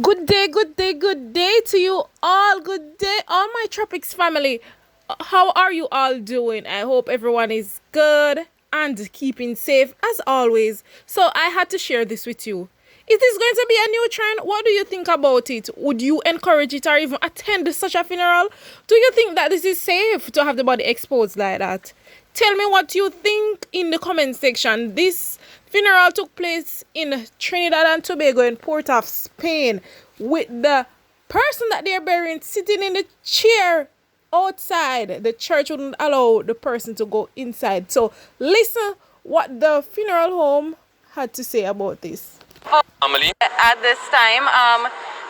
Good day, good day, good day to you all. Good day, all my Tropics family. How are you all doing? I hope everyone is good and keeping safe as always. So, I had to share this with you. Is this going to be a new trend? What do you think about it? Would you encourage it or even attend such a funeral? Do you think that this is safe to have the body exposed like that? Tell me what you think in the comment section. This funeral took place in Trinidad and Tobago in Port of Spain with the person that they're burying sitting in the chair outside. The church wouldn't allow the person to go inside. So listen what the funeral home had to say about this. Family. At this time,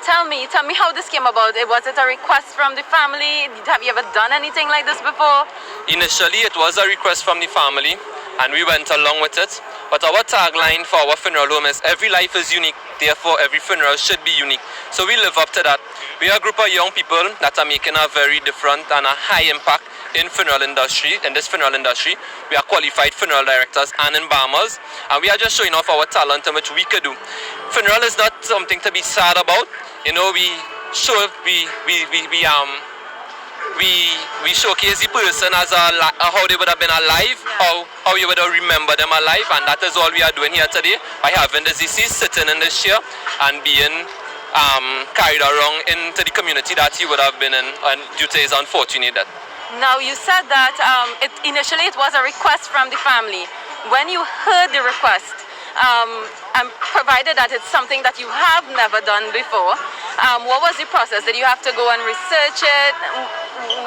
tell me how this came about. Was it a request from the family? Have you ever done anything like this before? Initially, it was a request from the family, and we went along with it. But our tagline for our funeral home is every life is unique, therefore every funeral should be unique. So we live up to that. We are a group of young people that are making a very different and a high impact in this funeral industry. We are qualified funeral directors and embalmers, and we are just showing off our talent and which we could do. Funeral is not something to be sad about. You know, we show we showcase the person as how they would have been alive, how you would have remembered them alive, and that is all we are doing here today by having the deceased sitting in this chair and being carried around into the community that he would have been in, and due to his unfortunate death. Now you said that initially it was a request from the family. When you heard the request, and provided that it's something that you have never done before, what was the process? Did you have to go and research it?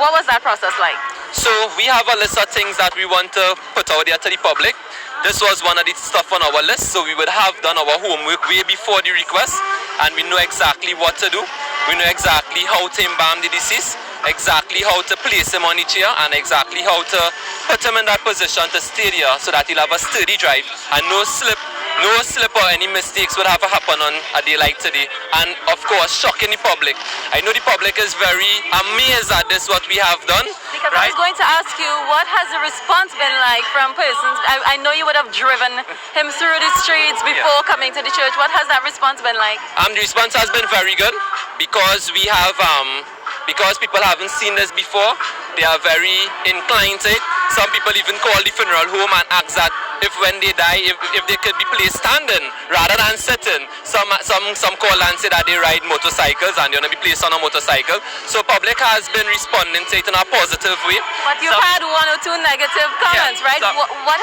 What was that process like? So we have a list of things that we want to put out there to the public. This was one of the stuff on our list, so we would have done our homework way before the request, and we know exactly what to do. We know exactly how to embalm the deceased, exactly how to place him on the chair, and exactly how to put him in that position to stay there so that he'll have a sturdy drive and no slip or any mistakes would have to happen on a day like today. And of course, shocking the public. I know the public is very amazed at this, what we have done. Because right? I was going to ask you, what has the response been like from persons? I know you would have driven him through the streets before coming to the church. What has that response been like? The response has been very good because we have because people haven't seen this before. They are very inclined to it. Some people even call the funeral home and ask that if when they die, if they could be placed standing rather than sitting. Some call and say that they ride motorcycles and they're going to be placed on a motorcycle. So public has been responding to it in a positive way. But you've had one or two negative comments, right? What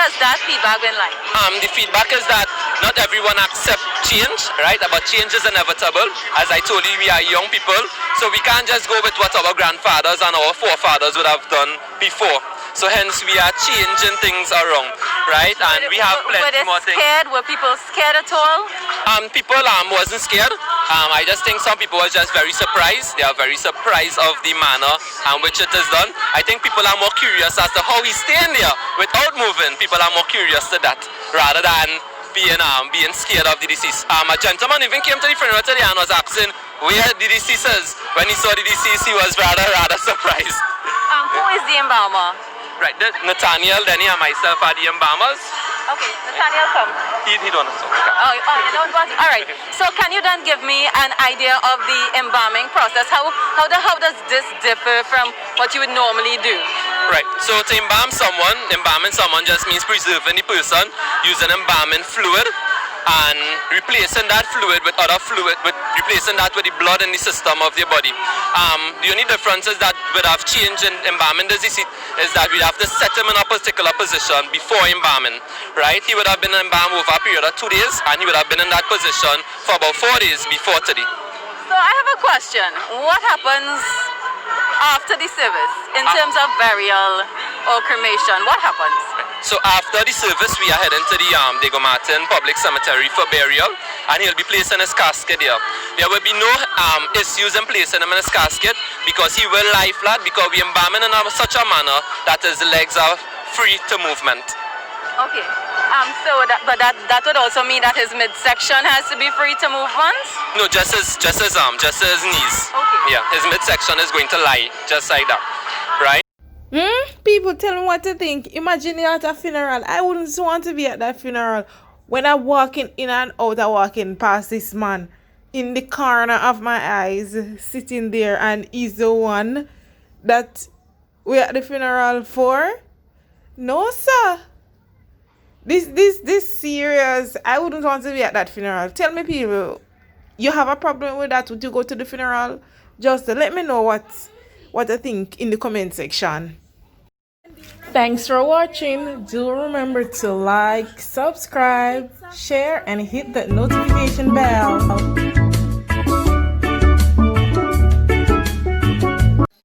has that feedback been like? The feedback is that not everyone accepts change, right? But change is inevitable. As I told you, we are young people, so we can't just go with what our grandfathers and our forefathers would have done before. So hence we are changing things around, right? And we have plenty more things. Were people scared at all? People wasn't scared. I just think some people were just very surprised. They are very surprised of the manner in which it is done. I think people are more curious as to how he's staying there without moving. People are more curious to that rather than being scared of the deceased. A gentleman even came to the funeral today and was asking where the deceased is. When he saw the deceased, he was rather surprised. Who is the embalmer? Right, Nathaniel, Denny, and myself are the embalmers. Okay, Nathaniel, come. He don't know. Okay. You don't want to? All right. Okay. So can you then give me an idea of the embalming process? How does this differ from what you would normally do? Right. So to embalming someone just means preserving the person using embalming fluid and replacing that fluid with other fluid, replacing that with the blood in the system of the body. The only difference is that would have changed in embalming the deceased is that we have to set him in a particular position before embalming, right? He would have been embalmed over a period of 2 days, and he would have been in that position for about 4 days before today. So I have a question. What happens after the service in terms of burial or cremation? What happens? So after the service, we are heading to the Diego Martin Public Cemetery for burial, and he'll be placed in his casket there. There will be no issues in placing him in his casket because he will lie flat because we embalm him in such a manner that his legs are free to movement. Okay. But that would also mean that his midsection has to be free to move once? No, just his knees. Okay. Yeah, his midsection is going to lie just like that, right? People tell me what to think. Imagine you're at a funeral. I wouldn't want to be at that funeral when I'm walking in and out, I'm walking past this man in the corner of my eyes sitting there and is the one that we're at the funeral for? No, sir. This serious. I wouldn't want to be at that funeral. Tell me, people, you have a problem with that? Would you go to the funeral? Just let me know what I think in the comment section. Thanks for watching. Do remember to like, subscribe, share, and hit that notification bell.